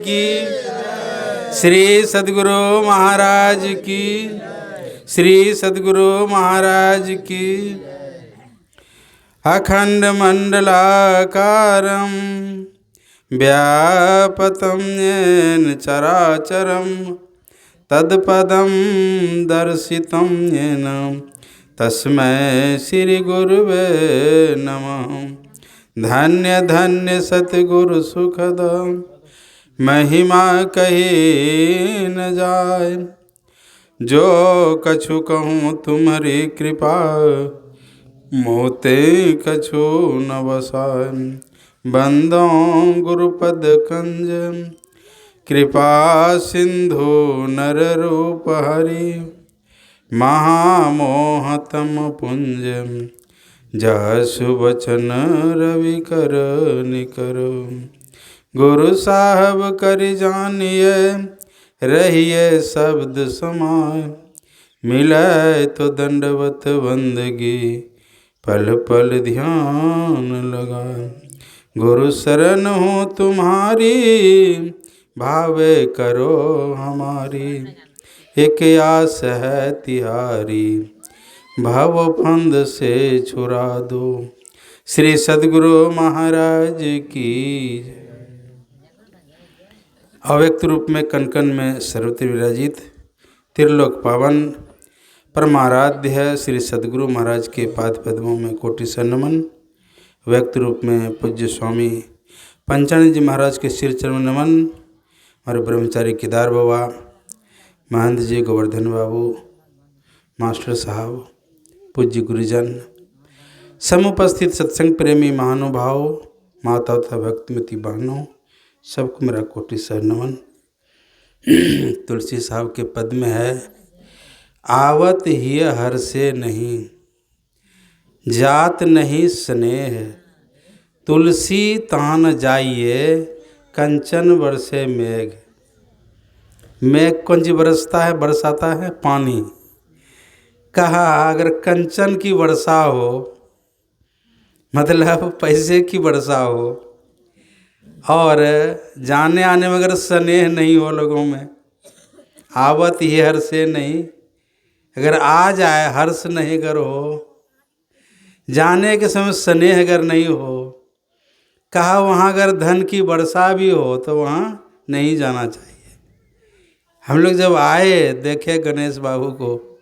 की श्री सद्गुरु महाराज की श्री सद्गुरु महाराज की अखंड मंडलाकारं व्यापतं येन चराचरं तत्पदं दर्शितं येन तस्मै श्री गुरुवे नमः। धन्य धन्य सतगुरु सुखद महिमा कही न जाय। जो कछु कहूँ तुम्हारी कृपा मोते कछु न बसाय। बंदो गुरुपद कंज कृपा सिंधु नर रूप हरि महामोहतम पुंज जसु वचन रवि कर निकर। गुरु साहब कर जानिए रहिए शब्द समाय। मिले तो दंडवत बंदगी पल पल ध्यान लगाए। गुरु शरण हो तुम्हारी भावे करो हमारी। एक आस है तिहारी भव फंद से छुड़ा दो। श्री सद्गुरु महाराज की। अव्यक्त रूप में कनकन में सर्वत्र विराजित त्रिलोक पावन परमाराध्य श्री सद्गुरु महाराज के पाद पद्मों में कोटि से नमन। व्यक्त रूप में पूज्य स्वामी पंचानंद जी महाराज के सिर चरण नमन। हमारे ब्रह्मचारी केदार बाबा, महंत जी, गोवर्धन बाबू, मास्टर साहब, पूज्य गुरुजन, समुपस्थित सत्संग प्रेमी महानुभाव, माता तथा भक्तिमती बहनों, सबको मेरा कोटि से नमन। तुलसी साहब के पद में है, आवत ही हर से नहीं जात नहीं स्नेह। तुलसी तान जाइए कंचन बरसे मेघ। मेघ कौन सी बरसता है? बरसाता है पानी। कहा अगर कंचन की वर्षा हो, मतलब पैसे की वर्षा हो, और जाने आने में अगर स्नेह नहीं हो लोगों में, आवत ही हर से नहीं, अगर आ जाए हर्ष नहीं अगर हो, जाने के समय स्नेह अगर नहीं हो, कहा वहाँ अगर धन की वर्षा भी हो तो वहाँ नहीं जाना चाहिए। हम लोग जब आए देखे गणेश बाबू को,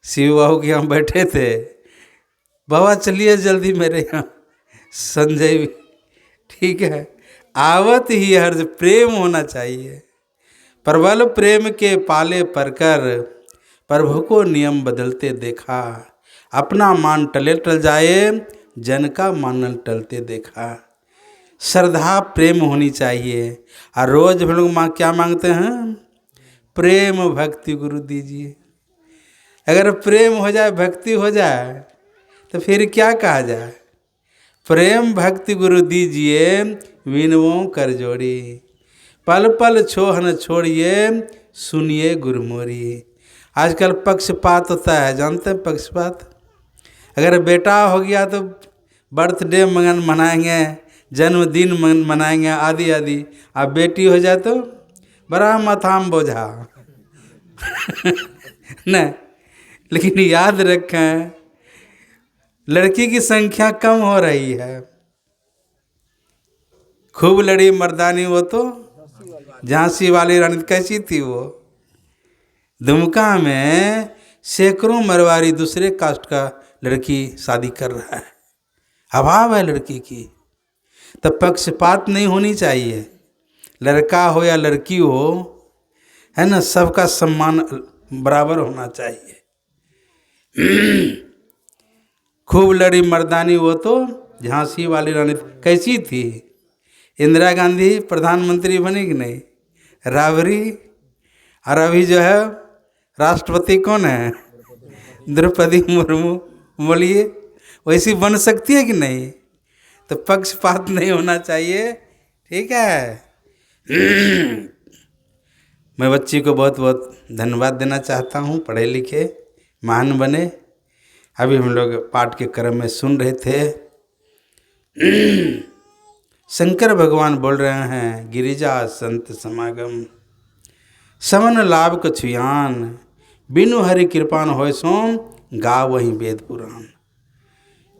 शिव बाबू के यहाँ बैठे थे, बाबा चलिए जल्दी मेरे यहाँ, संजय भी ठीक है। आवत ही हर्ष, प्रेम होना चाहिए। प्रबल प्रेम के पाले परकर प्रभु को नियम बदलते देखा। अपना मान टले टल जाए, जन का मान टलते देखा। श्रद्धा प्रेम होनी चाहिए। और रोज हम लोग क्या मांगते हैं? प्रेम भक्ति गुरु दीजिए। अगर प्रेम हो जाए, भक्ति हो जाए, तो फिर क्या कहा जाए? प्रेम भक्ति गुरु दीजिए विनवों कर जोड़ी। पल पल छोहन छोड़िए सुनिए गुरमोरी। आजकल पक्षपात होता है, जानते हैं पक्षपात? अगर बेटा हो गया तो बर्थडे मनाएंगे, जन्मदिन मनाएंगे आदि आदि। अब बेटी हो जाए तो बड़ा माथाम बोझा न। लेकिन याद रखें, लड़की की संख्या कम हो रही है। खूब लड़ी मर्दानी वो तो झांसी वाली रानी कैसी थी वो? दुमका में सैकड़ों मरवारी दूसरे कास्ट का लड़की शादी कर रहा है। अभाव है लड़की की। तब पक्षपात नहीं होनी चाहिए। लड़का हो या लड़की हो, है ना, सबका सम्मान बराबर होना चाहिए। खूब लड़ी मर्दानी वो तो झांसी वाली रानी कैसी थी? इंदिरा गांधी प्रधानमंत्री बनी कि नहीं? राबरी। और अभी जो है राष्ट्रपति कौन है? द्रौपदी मुर्मू। बोलिए वैसी बन सकती है कि नहीं? तो पक्षपात नहीं होना चाहिए, ठीक है। मैं बच्ची को बहुत बहुत धन्यवाद देना चाहता हूँ। पढ़े लिखे महान बने। अभी हम लोग पाठ के क्रम में सुन रहे थे शंकर भगवान बोल रहे हैं, गिरिजा संत समागम समन लाभ कछुयान, बिनु हरि कृपान होय सोम, गा वहीं वेद पुराण।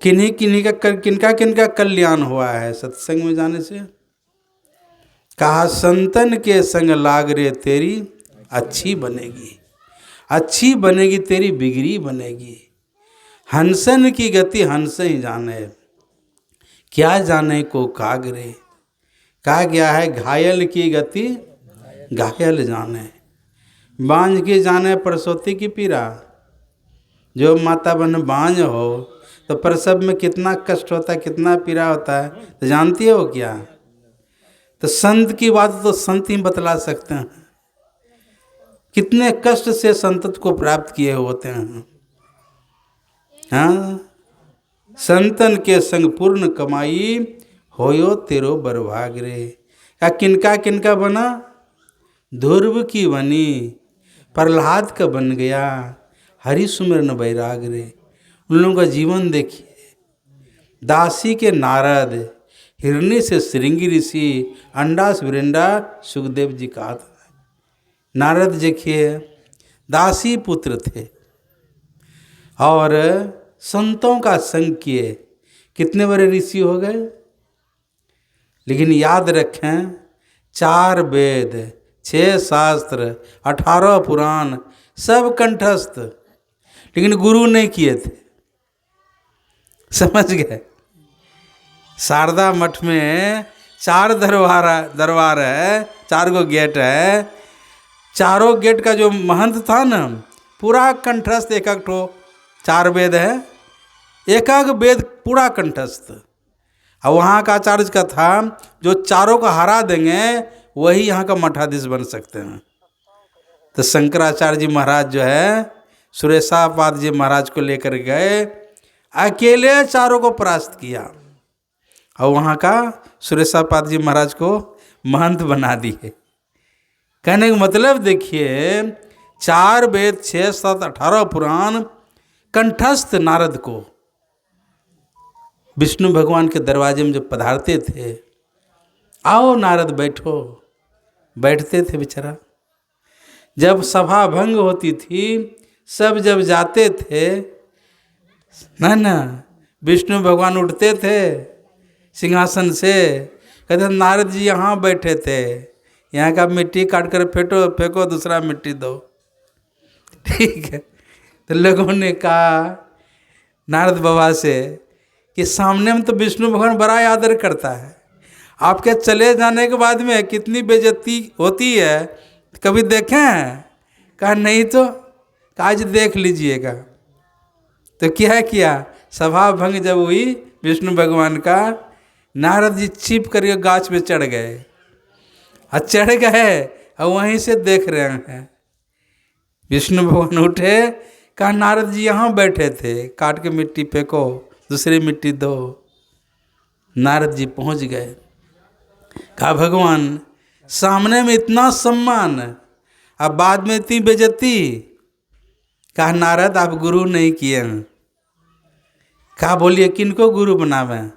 किन्हीं किन्हीं का किनका किनका कल्याण हुआ है सत्संग में जाने से। कहा संतन के संग लाग रे तेरी अच्छी बनेगी, अच्छी बनेगी तेरी बिगड़ी बनेगी। हंसन की गति हंस ही जाने, क्या जाने को कागरे। कहा गया है घायल की गति घायल जाने, बांझ की जाने प्रसूति की पीड़ा। जो माता बहन बांझ हो तो प्रसव में कितना कष्ट होता है, कितना पीड़ा होता है, तो जानती हो क्या। तो संत की बात तो संत ही बतला सकते हैं, कितने कष्ट से संतत को प्राप्त किए होते हैं। हाँ, संतन के संग पूर्ण कमाई, होयो तेरो बरभाग रे। क्या किनका किनका बना, ध्रुव की बनी, प्रहलाद का बन गया, हरि सुमिरन बैराग रे। उन लोगों का जीवन देखिए, दासी के नारद, हिरणी से श्रृंगी ऋषि, अंडा से विरंडा सुखदेव जी का था। नारद देखिए दासी पुत्र थे और संतों का संग किए, कितने बड़े ऋषि हो गए। लेकिन याद रखें, 4 वेद, 6 शास्त्र, 18 पुराण सब कंठस्थ, लेकिन गुरु नहीं किए थे। समझ गए। शारदा मठ में 4 दरबार है, 4 गो गेट है। चारों गेट का जो महंत था ना, पूरा कंठस्थ, एक एक ठो 4 वेद है, एक एक वेद पूरा कंठस्थ। और वहाँ का आचार्य का था, जो चारों को हरा देंगे वही यहाँ का मठाधीश बन सकते हैं। तो शंकराचार्य जी महाराज जो है, सुरेशापाद जी महाराज को लेकर गए, अकेले चारों को परास्त किया और वहाँ का सुरेशापाद जी महाराज को महंत बना दिए। कहने का मतलब देखिए, 4 वेद, 6, 7, 18 पुराण कंठस्थ नारद को। विष्णु भगवान के दरवाजे में जब पधारते थे, आओ नारद बैठो, बैठते थे बेचारा। जब सभा भंग होती थी, सब जब जाते थे ना, विष्णु भगवान उठते थे सिंहासन से, कहते नारद जी यहाँ बैठे थे, यहाँ का मिट्टी काट कर फेंको, दूसरा मिट्टी दो। ठीक है। तो लोगों ने कहा नारद बाबा से कि सामने में तो विष्णु भगवान बड़ा आदर करता है, आपके चले जाने के बाद में कितनी बेइज्जती होती है, कभी देखे हैं। कहा नहीं, तो आज देख लीजिएगा। तो क्या किया, सभा भंग जब हुई विष्णु भगवान का, नारद जी छिप करके गाछ पे चढ़ गए, और चढ़ गए और वहीं से देख रहे हैं। विष्णु भगवान उठे, कहा नारद जी यहाँ बैठे थे, काट के मिट्टी फेंको, दूसरी मिट्टी दो। नारद जी पहुँच गए। कहा भगवान, सामने में इतना सम्मान, अब बाद में इतनी बेइज्जती। कहा नारद आप गुरु नहीं किए हैं। कहा बोलिए किनको गुरु बनावें।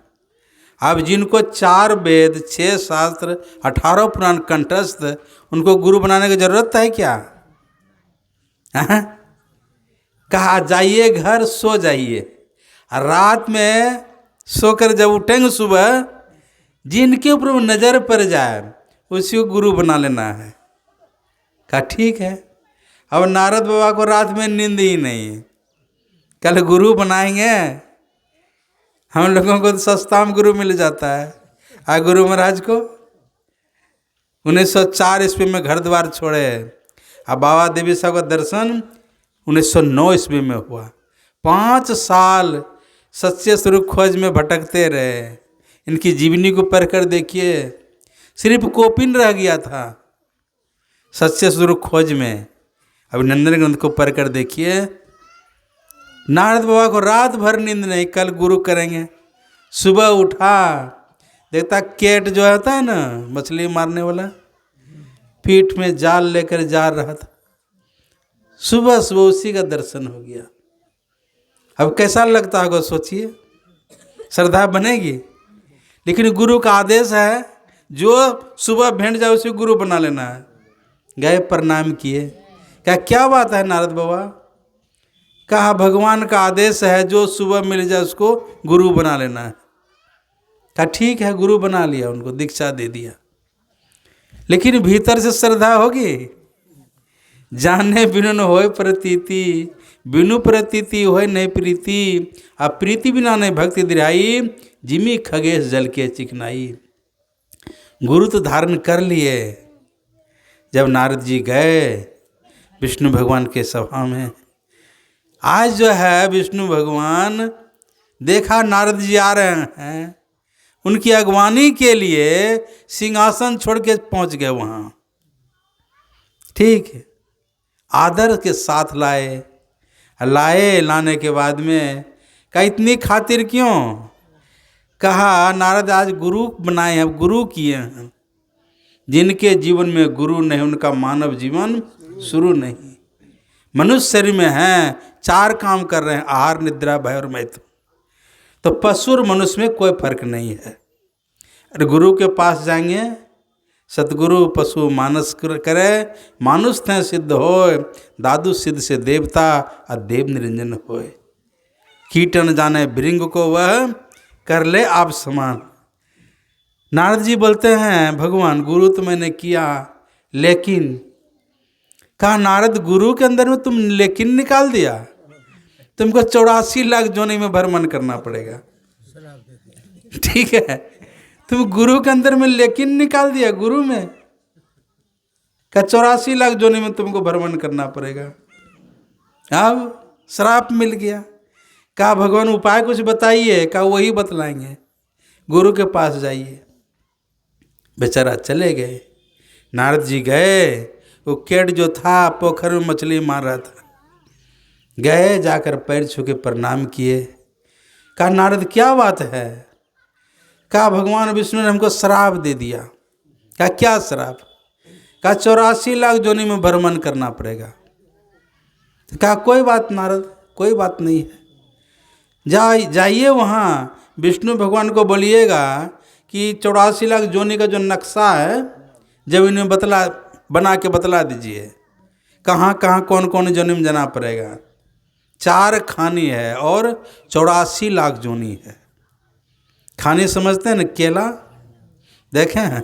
अब जिनको 4 वेद, 6 शास्त्र, 18 पुराण कंठस्थ, उनको गुरु बनाने की जरूरत है क्या। कहा जाइए घर सो जाइए, रात में सोकर जब उठेंगे सुबह, जिनके ऊपर वो नज़र पड़ जाए उसी को गुरु बना लेना है। कहा ठीक है। अब नारद बाबा को रात में नींद ही नहीं, कल गुरु बनाएंगे। हम लोगों को तो सस्ता में गुरु मिल जाता है। गुरु महाराज को 1904 ईस्वी में घर द्वार छोड़े, अब बाबा देवी साहब का दर्शन 1909 ईस्वी में हुआ। 5 साल सच्चे स्वरूप खोज में भटकते रहे। इनकी जीवनी को पढ़कर देखिए, सिर्फ कॉपिन रह गया था सच्चे स्वरूप खोज में। अब नंदन ग्रंथ को पढ़कर देखिए। नारद बाबा को रात भर नींद नहीं, कल गुरु करेंगे। सुबह उठा, देखता केट जो होता है ना मछली मारने वाला, पीठ में जाल लेकर जा रहा था। सुबह सुबह उसी का दर्शन हो गया। अब कैसा लगता होगा सोचिए, श्रद्धा बनेगी। लेकिन गुरु का आदेश है, जो सुबह भेंट जाए उसे गुरु बना लेना है। गए, प्रणाम किए, क्या बात है नारद बाबा? कहा भगवान का आदेश है, जो सुबह मिल जाए उसको गुरु बना लेना है। कहा ठीक है, गुरु बना लिया, उनको दीक्षा दे दिया। लेकिन भीतर से श्रद्धा होगी? जाने बिनु न होय प्रतीति, बिनु प्रतीति होय नहीं प्रीति, अब प्रीति बिना नहीं भक्ति दिराई, जिमी खगेश जल के चिकनाई। गुरु तो धारण कर लिए। जब नारद जी गए विष्णु भगवान के सभा में, आज जो है विष्णु भगवान देखा नारद जी आ रहे हैं, उनकी अगवानी के लिए सिंहासन छोड़ के पहुंच गए वहाँ। ठीक है, आदर के साथ लाने के बाद में कहा इतनी खातिर क्यों? कहा नारद आज गुरु बनाए हैं, गुरु किए हैं। जिनके जीवन में गुरु नहीं उनका मानव जीवन शुरू नहीं। मनुष्य शरीर में हैं, 4 काम कर रहे हैं, आहार, निद्रा, भय और मैथुन। तो पशु और मनुष्य में कोई फर्क नहीं है। अरे गुरु के पास जाएंगे, सतगुरु पशु मानस करे, मानुष थे सिद्ध होय, दादू सिद्ध से देवता, और देव निरंजन होय। कीटन जाने भृंग को वह कर ले आप समान। नारद जी बोलते हैं भगवान गुरु तो मैंने किया, लेकिन कहा नारद गुरु के अंदर में तुम लेकिन निकाल दिया, तुमको 84 लाख जोनी में भ्रमण करना पड़ेगा। ठीक है, तुम गुरु के अंदर में लेकिन निकाल दिया, गुरु में क्या 84 लाख जोनी में तुमको भ्रमण करना पड़ेगा। अब श्राप मिल गया। कहा भगवान उपाय कुछ बताइए। कहा वही बतलाएंगे, गुरु के पास जाइए। बेचारा चले गए। नारद जी गए, वो केट जो था पोखर में मछली मार रहा था, गए जाकर पैर छू के प्रणाम किए। कहा नारद क्या बात है? कहा भगवान विष्णु ने हमको श्राप दे दिया। कहा क्या श्राप? कहा 84 लाख जोनी में भ्रमण करना पड़ेगा। कहा कोई बात नारद, कोई बात नहीं है, जाइए वहाँ विष्णु भगवान को बोलिएगा कि 84 लाख जोनी का जो नक्शा है जमीन में बना के बतला दीजिए, कहाँ कहाँ कौन कौन जोनी में जाना पड़ेगा। 4 खानी है और 84 लाख जोनी है। खानी समझते हैं ना, केला देखें,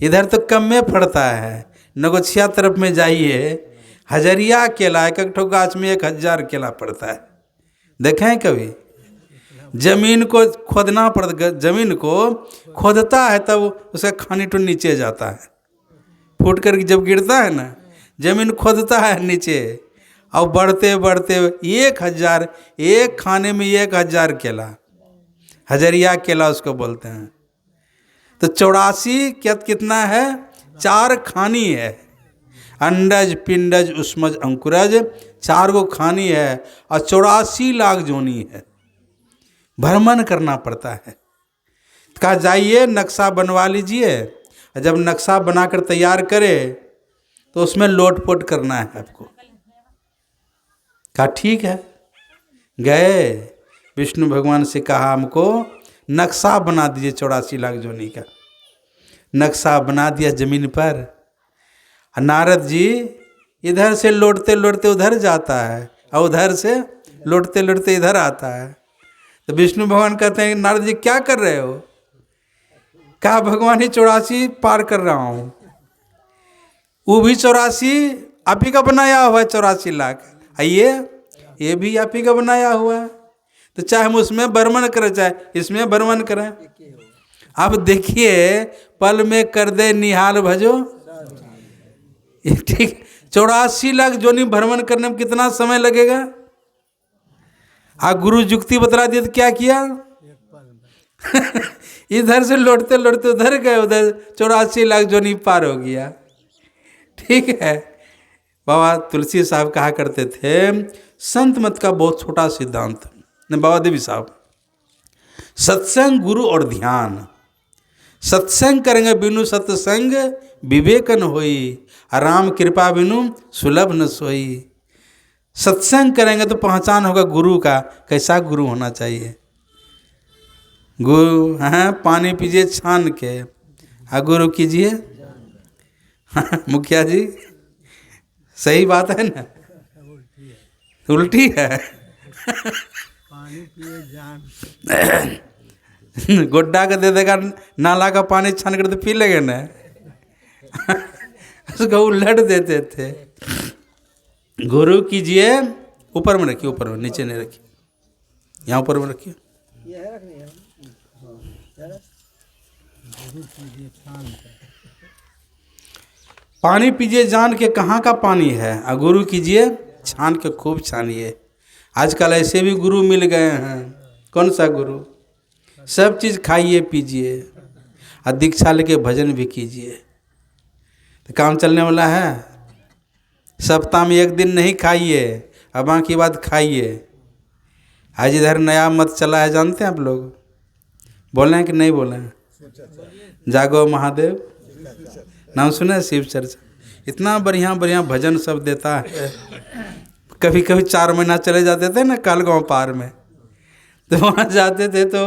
इधर तो कम में पड़ता है। नगोछिया तरफ में जाइए, हजरिया केला, एक ठो गाछ में 1000 केला पड़ता है। देखें कभी? जमीन को खोदना पड़ता, जमीन को खोदता है तब उसका खानी तो नीचे जाता है, फूट कर जब गिरता है ना, जमीन खोदता है नीचे, और बढ़ते बढ़ते 1000, एक खाने में 1000 केला, हजरिया केला उसको बोलते हैं। तो 84 कितना है? 4 खानी है, अंडज पिंडज उष्मज अंकुरज, 4 गो खानी है और 84 लाख जोनी है। भ्रमण करना पड़ता है। कहा जाइए नक्शा बनवा लीजिए, और जब नक्शा बनाकर तैयार करे तो उसमें लोटपोट करना है आपको। कहा ठीक है। गए विष्णु भगवान से कहा हमको नक्शा बना दीजिए 84 लाख जोनी का। नक्शा बना दिया जमीन पर। नारद जी इधर से लौटते लौटते उधर जाता है, और उधर से लौटते लौटते इधर आता है। तो विष्णु भगवान कहते हैं नारद जी क्या कर रहे हो? कहा भगवान ही 84 पार कर रहा हूँ। वो भी 84 आप ही का बनाया हुआ है, 84 लाख। ये भी आप ही का बनाया हुआ है। तो चाहे हम उसमें भ्रमण करें चाहे इसमें भ्रमण करें। अब देखिए पल में कर दे निहाल भजो। ठीक, 84 लाख जोनी भ्रमण करने में कितना समय लगेगा? गुरु जुक्ति बतला दिया तो क्या किया? इधर से लौटते लौटते उधर गए, उधर 84 लाख जोनी पार हो गया। ठीक है। बाबा तुलसी साहब कहा करते थे, संत मत का बहुत छोटा सिद्धांत। बाबा देवी साहब, सत्संग गुरु और ध्यान। सत्संग करेंगे बिनु सत्संग विवेक न होई, राम कृपा बिनु सुलभ न सोई। सत्संग करेंगे तो पहचान होगा गुरु का, कैसा गुरु होना चाहिए। गुरु हैं पानी पीजिए छान के, हाँ गुरु कीजिए। मुखिया जी सही बात है ना? उल्टी है। पानी पिए जान। गोड्डा का दे देगा, नाला का पानी छान कर तो पी लेंगे ना। उसको उलट देते थे। गुरु कीजिए, ऊपर में रखिए, ऊपर में, नीचे नहीं रखिए, यहाँ ऊपर में रखिए। पानी पीजिए जान के कहाँ का पानी है, और गुरु कीजिए छान के खूब छानिए। आजकल ऐसे भी गुरु मिल गए हैं। कौन सा गुरु? सब चीज़ खाइए पीजिए और दीक्षा लेके भजन भी कीजिए, तो काम चलने वाला है। सप्ताह में एक दिन नहीं खाइए और बाकी बात खाइए। आज इधर नया मत चला है, जानते हैं आप लोग? बोले हैं कि नहीं बोले हैं? जागो महादेव नाम सुने? शिव चर्चा, इतना बढ़िया बढ़िया भजन सब देता है। कभी कभी 4 महीना चले जाते थे ना कालगांव पार में, तो वहाँ जाते थे तो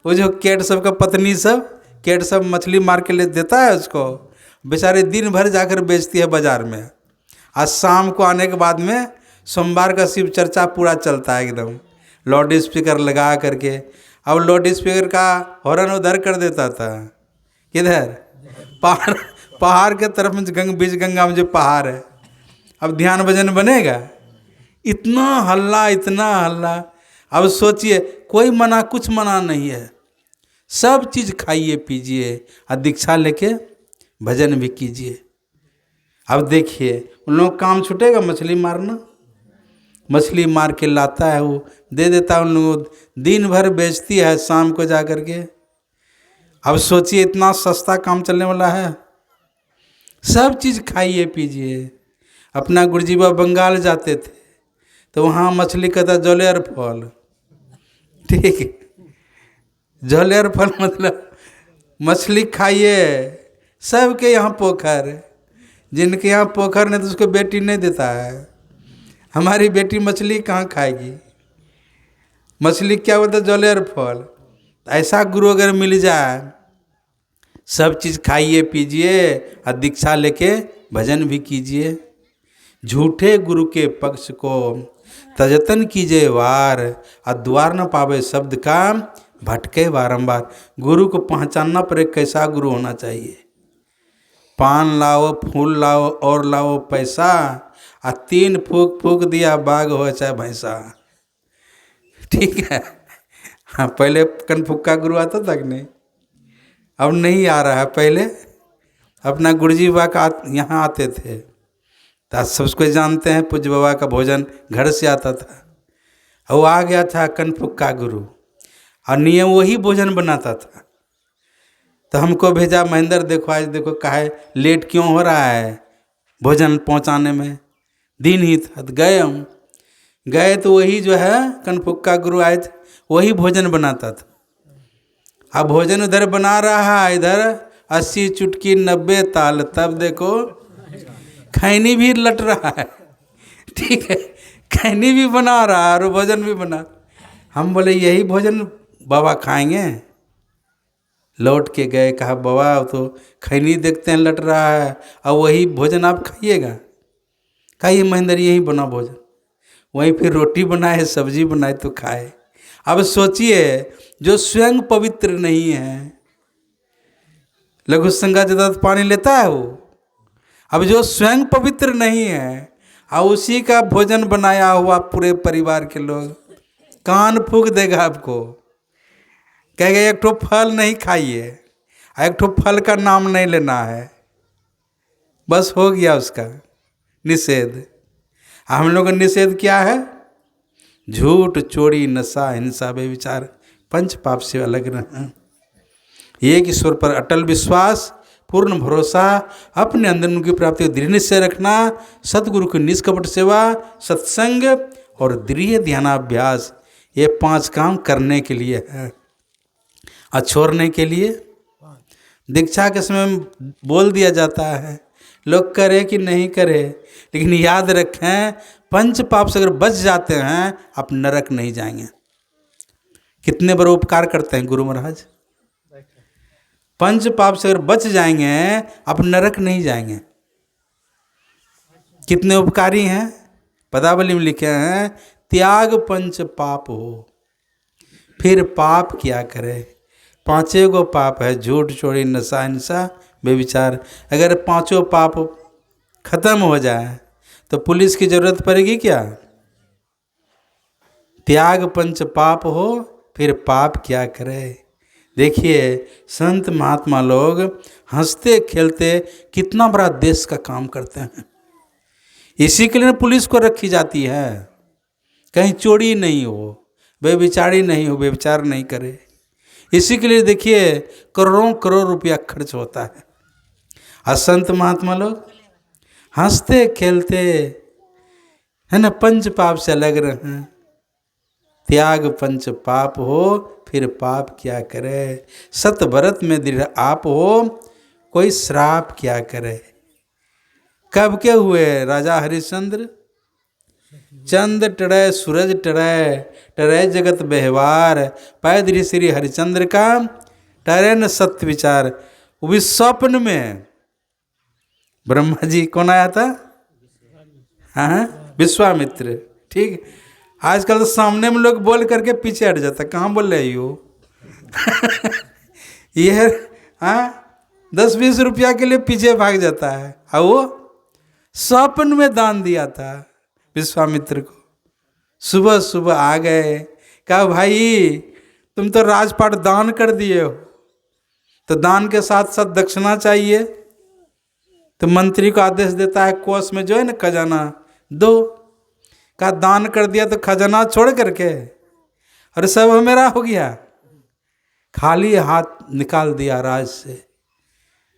वो जो केट सब का पत्नी सब, केट सब मछली मार के ले देता है उसको, बेचारे दिन भर जाकर बेचती है बाज़ार में। आज शाम को आने के बाद में सोमवार का शिव चर्चा पूरा चलता है एकदम, लाउड स्पीकर लगा करके। अब लाउड स्पीकर का हॉर्न उधर कर देता था, किधर? पहाड़ के तरफ में, बीच गंगा में जो पहाड़ है। अब ध्यान भजन बनेगा? इतना हल्ला, इतना हल्ला। अब सोचिए, कोई मना, कुछ मना नहीं है। सब चीज़ खाइए पीजिए और दीक्षा लेके भजन भी कीजिए। अब देखिए उन लोगों का काम छूटेगा मछली मारना। मछली मार के लाता है, वो दे देता है उन लोगों, दिन भर बेचती है, शाम को जा कर के। अब सोचिए इतना सस्ता काम चलने वाला है। सब चीज़ खाइए पीजिए। अपना गुरुजी बाबा बंगाल जाते थे तो वहाँ मछली कहता जलेर फल, ठीक है? जलेर फल मतलब मछली खाइए। सबके यहाँ पोखर, जिनके यहाँ पोखर नहीं तो उसको बेटी नहीं देता है। हमारी बेटी मछली कहाँ खाएगी? मछली क्या बोलते? जलेर फल। ऐसा गुरु अगर मिल जाए, सब चीज़ खाइए पीजिए और दीक्षा लेके भजन भी कीजिए। झूठे गुरु के पक्ष को तजतन कीजिए वार, और द्वार न पावे शब्द का भटके बारंबार। गुरु को पहचानना पड़े कैसा गुरु होना चाहिए। पान लाओ, फूल लाओ और लाओ पैसा, और 3 फूक फूक दिया बाघ हो चाहे भैंसा, ठीक है? हाँ, पहले कनफुक्का गुरु आता था कि नहीं? अब नहीं आ रहा है। पहले अपना गुरुजी बाबा का यहाँ आते थे तो सबको जानते हैं, पूज्य बाबा का भोजन घर से आता था। वो आ गया था कनफुक्का गुरु, और नियम वही भोजन बनाता था। तो हमको भेजा, महेंद्र देखो आज देखो काहे लेट क्यों हो रहा है भोजन पहुंचाने में, दिन ही था। तो गए हम, गए तो वही जो है कनफुक्का गुरु आए थे, वही भोजन बनाता था। अब भोजन उधर बना रहा है, इधर 80 चुटकी 90 ताल, तब देखो खैनी भी लट रहा है, ठीक है? खैनी भी बना रहा है और भोजन भी बना। हम बोले यही भोजन बाबा खाएंगे? लौट के गए, कहा बाबा तो खैनी देखते हैं लट रहा है, और वही भोजन आप खाइएगा? खाइए महेंद्र, यही बना भोजन। वहीं फिर रोटी बनाए, सब्जी बनाए तो खाए। अब सोचिए, जो स्वयं पवित्र नहीं है, लघु संगा जदा पानी लेता है वो। अब जो स्वयं पवित्र नहीं है और उसी का भोजन बनाया हुआ पूरे परिवार के लोग, कान फूंक देगा आपको, कहेगा एक ठो फल नहीं खाइए, एक ठो फल का नाम नहीं लेना है, बस हो गया उसका निषेध। हम लोग का निषेध क्या है? झूठ, चोरी, नशा, हिंसा, व्यभिचार, 5 पाप से अलग रहना। एक ईश्वर पर अटल विश्वास, पूर्ण भरोसा, अपने अंदर उनकी प्राप्ति दृढ़ निश्चय रखना, सतगुरु की निष्कपट सेवा, सत्संग और दृढ़ ध्यानाभ्यास, ये 5 काम करने के लिए है। और छोड़ने के लिए दीक्षा के समय बोल दिया जाता है, लोग करे कि नहीं करे, लेकिन याद रखें 5 पाप से अगर बच जाते हैं आप नरक नहीं जाएंगे। कितने बड़े उपकार करते हैं गुरु महाराज। पंच पाप से अगर बच जाएंगे आप नरक नहीं जाएंगे। कितने उपकारी हैं, पदावली में लिखे हैं, त्याग पंच पाप हो फिर पाप क्या करे। पांचों को पाप है, झूठ चोरी नशा हिंसा बेविचार। अगर पांचों पाप खत्म हो जाए तो पुलिस की जरूरत पड़ेगी क्या। त्याग पंच पाप हो फिर पाप क्या करे। देखिए संत महात्मा लोग हंसते खेलते कितना बड़ा देश का काम करते हैं। इसी के लिए पुलिस को रखी जाती है, कहीं चोरी नहीं हो, बेविचारी नहीं हो, बेविचार नहीं करे। इसी के लिए देखिए करोड़ों करोड़ रुपया खर्च होता है। और संत महात्मा लोग हंसते खेलते है ना, पंच पाप से अलग रहे। त्याग पंच पाप हो फिर पाप क्या करे। सत भरत में दृढ़ आप हो कोई श्राप क्या करे। कब के हुए राजा हरिश्चंद्र। चंद टड़े सूरज टड़े टरे जगत व्यवहार पैदृ श्री हरिश्चंद्र का टरे न सत्य विचार। वो भी स्वप्न में ब्रह्मा जी कौन आया था, हाँ विश्वामित्र। ठीक, आजकल तो सामने में लोग बोल करके पीछे हट जाता, कहाँ बोल रहे हो ये हाँ 10-20 रुपया के लिए पीछे भाग जाता है। और वो स्वप्न में दान दिया था विश्वामित्र को। सुबह सुबह आ गए, कहा भाई तुम तो राजपाट दान कर दिए हो, तो दान के साथ साथ दक्षिणा चाहिए। तो मंत्री को आदेश देता है कोष में जो है ना खजाना दो। कहा दान कर दिया तो खजाना छोड़ करके, और सब मेरा हो गया। खाली हाथ निकाल दिया राज से।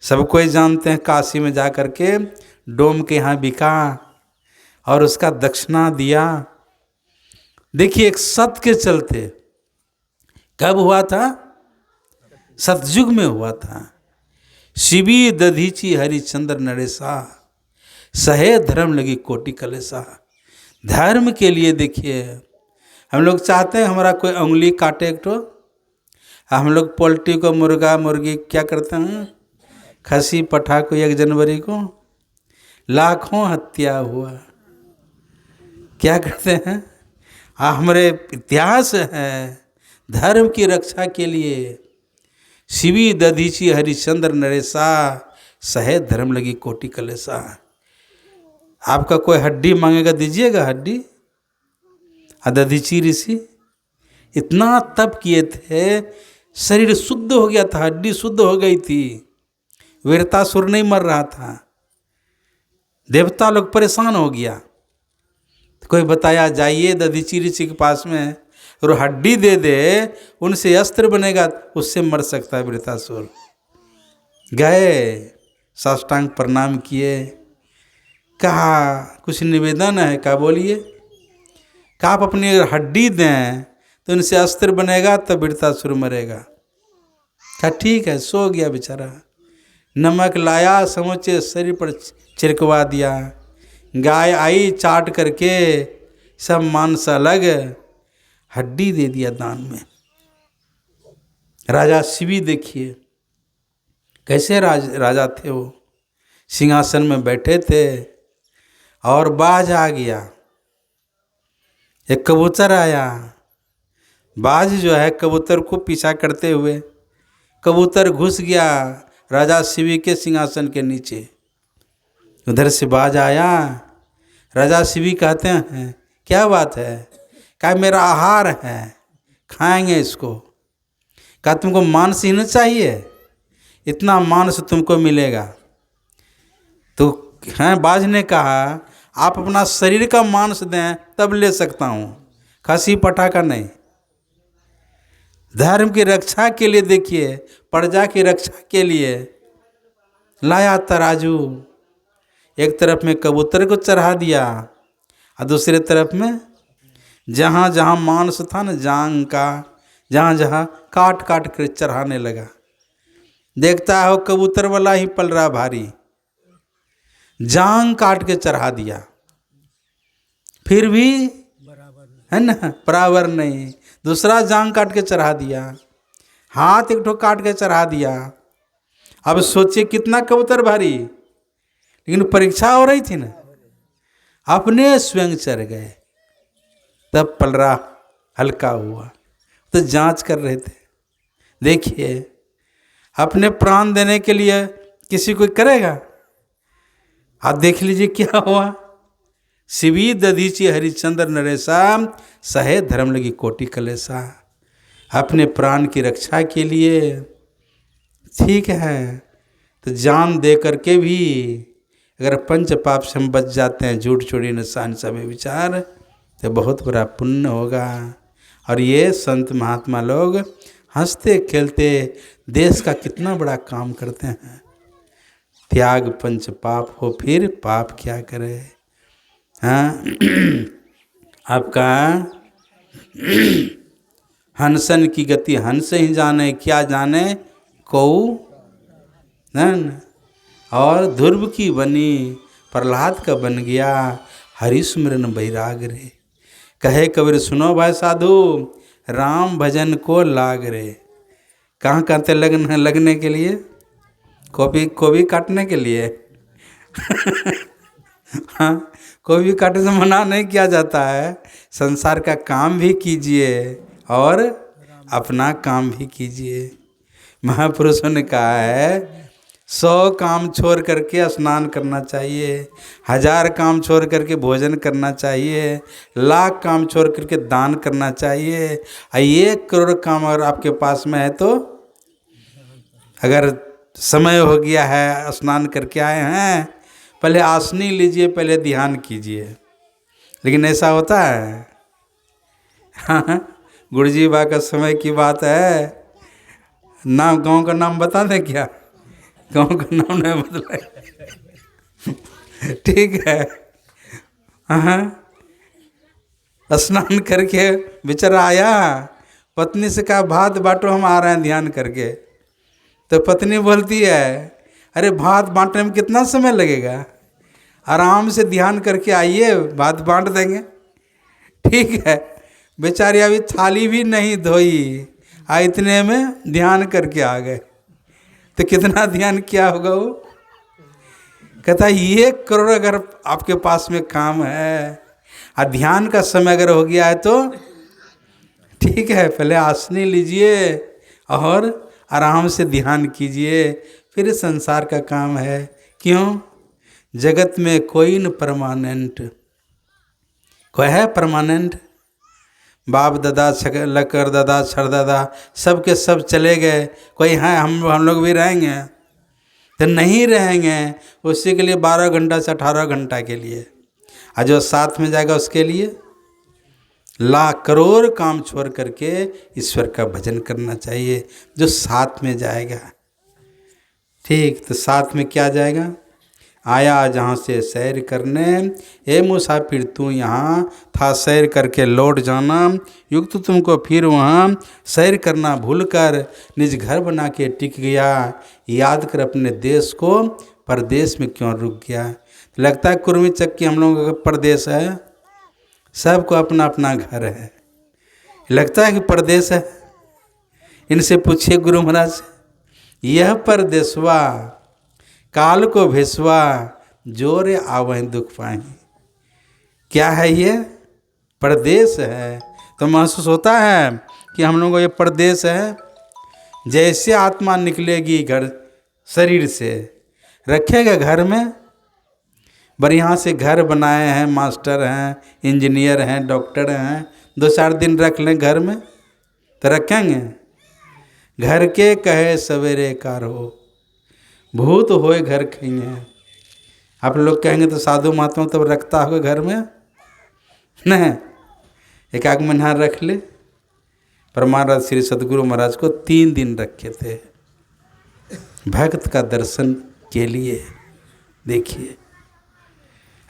सब कोई जानते हैं काशी में जा कर के डोम के यहाँ बिका और उसका दक्षिणा दिया। देखिए एक सत्य के चलते कब हुआ था, सतयुग में हुआ था। शिवी दधीची हरिश्चंद्र नरेशा सहे धर्म लगी कोटि कलेसा। धर्म के लिए देखिए हम लोग चाहते हैं हमारा कोई उंगली काटे एक तो, हम लोग पोल्ट्री को मुर्गा मुर्गी क्या करते हैं, खसी पठा को 1 जनवरी को लाखों हत्या हुआ, क्या करते हैं। हमारे इतिहास है धर्म की रक्षा के लिए। शिवी दधीची हरिश्चंद्र नरेशा सहे धर्म लगी कोटि कलेसा। आपका कोई हड्डी मांगेगा दीजिएगा हड्डी। दधीची ऋषि इतना तप किए थे, शरीर शुद्ध हो गया था, हड्डी शुद्ध हो गई थी, वीरतासुर नहीं मर रहा था। देवता लोग परेशान हो गया, तो कोई बताया जाइए दधीची ऋषि के पास में और हड्डी दे दे, उनसे अस्त्र बनेगा, उससे मर सकता है वीरतासुर। गए साष्टांग प्रणाम किए, कहा कुछ निवेदन है, क्या बोलिए। कहा आप अपनी हड्डी दें तो उनसे अस्त्र बनेगा तब वीरतासुर मरेगा। कहा ठीक है। सो गया बेचारा। नमक लाया समूचे शरीर पर छिड़कवा दिया। गाय आई चाट करके सब मांस अलग, हड्डी दे दिया दान में। राजा शिवी देखिए कैसे राजा थे वो, सिंहासन में बैठे थे और बाज आ गया। एक कबूतर आया, बाज जो है कबूतर को पीछा करते हुए कबूतर घुस गया राजा शिवी के सिंहासन के नीचे। उधर से बाज आया, राजा शिवी कहते हैं क्या बात है। कहा मेरा आहार है, खाएंगे इसको। कहा तुमको मांस ही न चाहिए, इतना मांस तुमको मिलेगा। तो हैं बाज ने कहा आप अपना शरीर का मांस दें तब ले सकता हूँ, खसी पटा का नहीं। धर्म की रक्षा के लिए देखिए, प्रजा की रक्षा के लिए लाया तराजू। एक तरफ में कबूतर को चढ़ा दिया और दूसरे तरफ में जहाँ जहाँ मांस था ना जांग का, जहाँ जहाँ काट काट कर चढ़ाने लगा। देखता है वो कबूतर वाला ही पल रहा भारी, जांग काट के चढ़ा दिया। फिर भी है ना, बराबर नहीं। दूसरा जांग काट के चढ़ा दिया, हाथ एक ठो काट के चढ़ा दिया। अब सोचिए कितना कबूतर भारी, लेकिन परीक्षा हो रही थी ना, अपने स्वयं चढ़ गए, तब पलरा हल्का हुआ। तो जांच कर रहे थे। देखिए, अपने प्राण देने के लिए किसी को करेगा। आप देख लीजिए क्या हुआ। शिवी दधीची हरिश्चंद्र नरेशा, सहे धर्म लगी कोटि कलेसा। अपने प्राण की रक्षा के लिए ठीक है, तो जान दे करके भी अगर पंच पाप से हम बच जाते हैं, झूठ चोरी निशान समय विचार, तो बहुत बड़ा पुण्य होगा। और ये संत महात्मा लोग हंसते खेलते देश का कितना बड़ा काम करते हैं। त्याग पंच पाप हो, फिर पाप क्या करे। हाँ आपका हंसन की गति हंस ही जाने, क्या जाने कौ न। और ध्रुव की बनी प्रहलाद का बन गया, हरिस्मरण बैराग रे। कहे कबीर सुनो भाई साधु, राम भजन को लाग रे। कहाँ कहते लगने के लिए, कोबी काटने के लिए हाँ, कोबी काटने से मना नहीं किया जाता है। संसार का काम भी कीजिए और अपना काम भी कीजिए। महापुरुषों ने कहा है 100 काम छोड़ करके स्नान करना चाहिए, 1000 काम छोड़ करके भोजन करना चाहिए, 1,00,000 काम छोड़ करके दान करना चाहिए। 1 करोड़ काम अगर आपके पास में है तो, अगर समय हो गया है स्नान करके आए हैं, पहले आसनी लीजिए, पहले ध्यान कीजिए। लेकिन ऐसा होता है हाँ, गुरुजी बा का समय की बात है। नाम, गांव का नाम बता दें क्या? गांव का नाम नहीं बदला ठीक है। हाँ, स्नान करके बेचारा आया, पत्नी से कहा भात बांटो, हम आ रहे हैं ध्यान करके। तो पत्नी बोलती है अरे भात बांटने में कितना समय लगेगा, आराम से ध्यान करके आइए, भात बांट देंगे। ठीक है, बेचारी अभी थाली भी नहीं धोई, इतने में ध्यान करके आ गए। तो कितना ध्यान किया होगा वो। कहता है 1 करोड़ अगर आपके पास में काम है और ध्यान का समय अगर हो गया है तो ठीक है, पहले आसनी लीजिए और आराम से ध्यान कीजिए, फिर संसार का काम है। क्यों? जगत में कोई न परमानेंट, कोई है परमानेंट? बाप दादा, लकर दादा, छरदादा, सब के सब चले गए, कोई है हम लोग भी रहेंगे? तो नहीं रहेंगे। उसी के लिए 12 घंटा से 18 घंटा के लिए, और जो साथ में जाएगा उसके लिए 1,00,000 करोड़ काम छोड़ करके ईश्वर का भजन करना चाहिए, जो साथ में जाएगा। ठीक, तो साथ में क्या जाएगा? आया जहाँ से सैर करने, ए मुसाफिर तू यहाँ था सैर करके लौट जाना, युक्त तुमको फिर वहाँ सैर करना भूल कर निज घर बना के टिक गया, याद कर अपने देश को परदेश में क्यों रुक गया। तो लगता है कुर्मी चक्की हम लोगों का परदेश है, सबको अपना अपना घर है, लगता है कि परदेश है। इनसे पूछिए गुरु महाराज, यह परदेशवा काल को भेसवा, जोरे आवहीं दुख पाएं। क्या है ये? परदेश है। तो महसूस होता है कि हम लोगों को ये परदेश है। जैसे आत्मा निकलेगी घर शरीर से, रखेगा घर में। बढ़िया से घर बनाए हैं, मास्टर हैं, इंजीनियर हैं, डॉक्टर हैं, 2-4 दिन रख लें घर में तो रखेंगे? घर के कहे सवेरे कार हो, भूत होए घर खइए। आप लोग कहेंगे तो साधु महात्मा तब रखता होगा घर में? नहीं, 1 महीना रख ले। पर महाराज श्री सदगुरु महाराज को 3 दिन रखे थे भक्त का दर्शन के लिए। देखिए,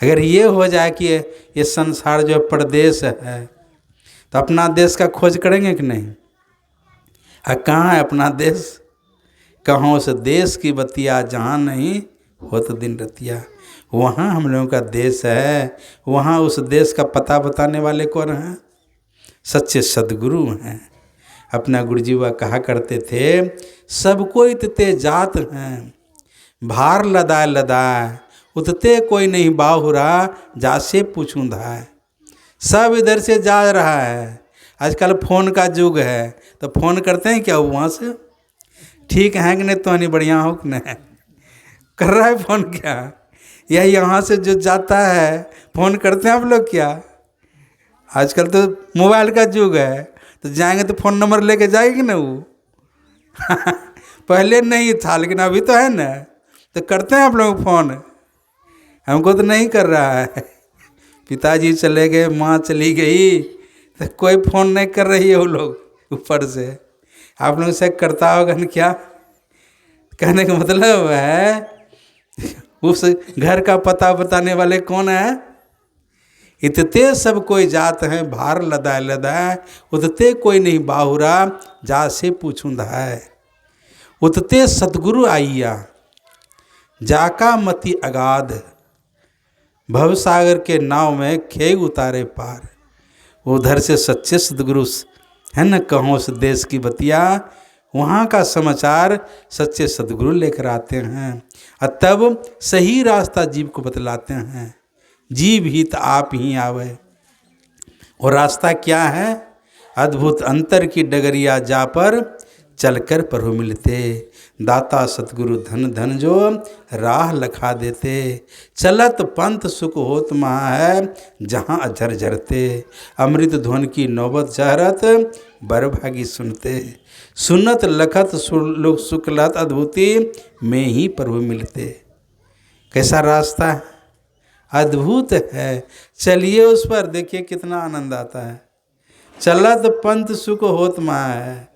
अगर ये हो जाए कि ये संसार जो परदेश है, तो अपना देश का खोज करेंगे कि नहीं? कहाँ है अपना देश? कहाँ उस देश की बतिया जहाँ नहीं हो तो दिन रतिया, वहाँ हम लोगों का देश है। वहाँ उस देश का पता बताने वाले कौन हैं? सच्चे सदगुरु हैं। अपना गुरुजीवा कहा करते थे, सब कोई ते जात हैं, भार लदाए लदाए, उतते कोई नहीं बाहुरा, जासे पूछूं धाय। सब इधर से जा रहा है, आजकल फ़ोन का युग है, तो फ़ोन करते हैं क्या वहाँ से, ठीक है कि नहीं, तो नहीं बढ़िया हो कि नहीं, कर रहा है फ़ोन क्या, या यहाँ से जो जाता है फ़ोन करते हैं आप लोग क्या। आजकल तो मोबाइल का युग है, तो जाएंगे तो फ़ोन नंबर लेके जाएगी ना वो पहले नहीं था, लेकिन अभी तो है ना, तो करते हैं आप लोग फ़ोन। हमको तो नहीं कर रहा है, पिताजी चले गए, माँ चली गई, तो कोई फ़ोन नहीं कर रही है वो लोग ऊपर से। आप लोग से करता होगा ना क्या, कहने का मतलब है उस घर का पता बताने वाले कौन है। इतते सब कोई जात हैं, भार लदाए लदाए, उतते कोई नहीं बाहुरा, जा से पूछूं धाय। उतते सतगुरु आइया, जाका मति अगाध, भवसागर के नाव में खेग उतारे पार। उधर से सच्चे सदगुरु है न, कहों उस देश की बतिया, वहाँ का समाचार सच्चे सदगुरु लेकर आते हैं, और तब सही रास्ता जीव को बतलाते हैं। जीव हित आप ही आवे, और रास्ता क्या है, अद्भुत अंतर की डगरिया जा पर चलकर प्रभु मिलते। दाता सतगुरु धन धन जो राह लखा देते, चलत पंथ सुख होत महा है, जहाँ अजर जरते। अमृत ध्वन की नौबत जहरत, बरभागी सुनते, सुनत लखत लोग सुखलत, अद्भुति में ही प्रभु मिलते। कैसा रास्ता है, अद्भुत है। चलिए उस पर, देखिए कितना आनंद आता है। चलत पंथ सुख होत महा है,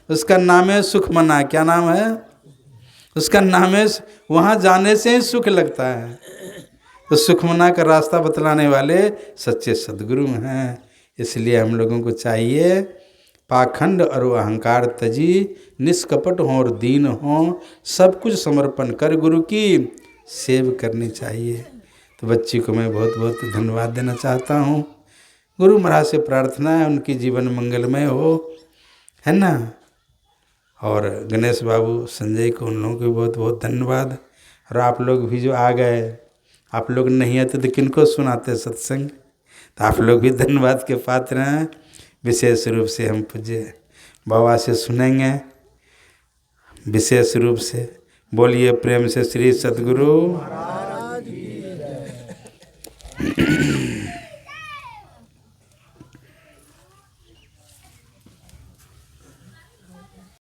उसका नाम है सुख मना। क्या नाम है उसका? नाम है, वहाँ जाने से ही सुख लगता है। तो सुखमना का रास्ता बतलाने वाले सच्चे सदगुरु हैं। इसलिए हम लोगों को चाहिए, पाखंड और अहंकार तजी, निष्कपट हों और दीन हों, सब कुछ समर्पण कर गुरु की सेव करनी चाहिए। तो बच्ची को मैं बहुत बहुत धन्यवाद देना चाहता हूँ। गुरु महाराज से प्रार्थना है उनकी जीवन मंगलमय हो, है ना। और गणेश बाबू, संजय को, उन लोगों को बहुत बहुत धन्यवाद। और आप लोग भी जो आ गए, आप लोग नहीं आते तो किनको सुनाते सत्संग, तो आप लोग भी धन्यवाद के पात्र हैं। विशेष रूप से हम पूज्य बाबा से सुनेंगे, विशेष रूप से बोलिए प्रेम से श्री सद्गुरु।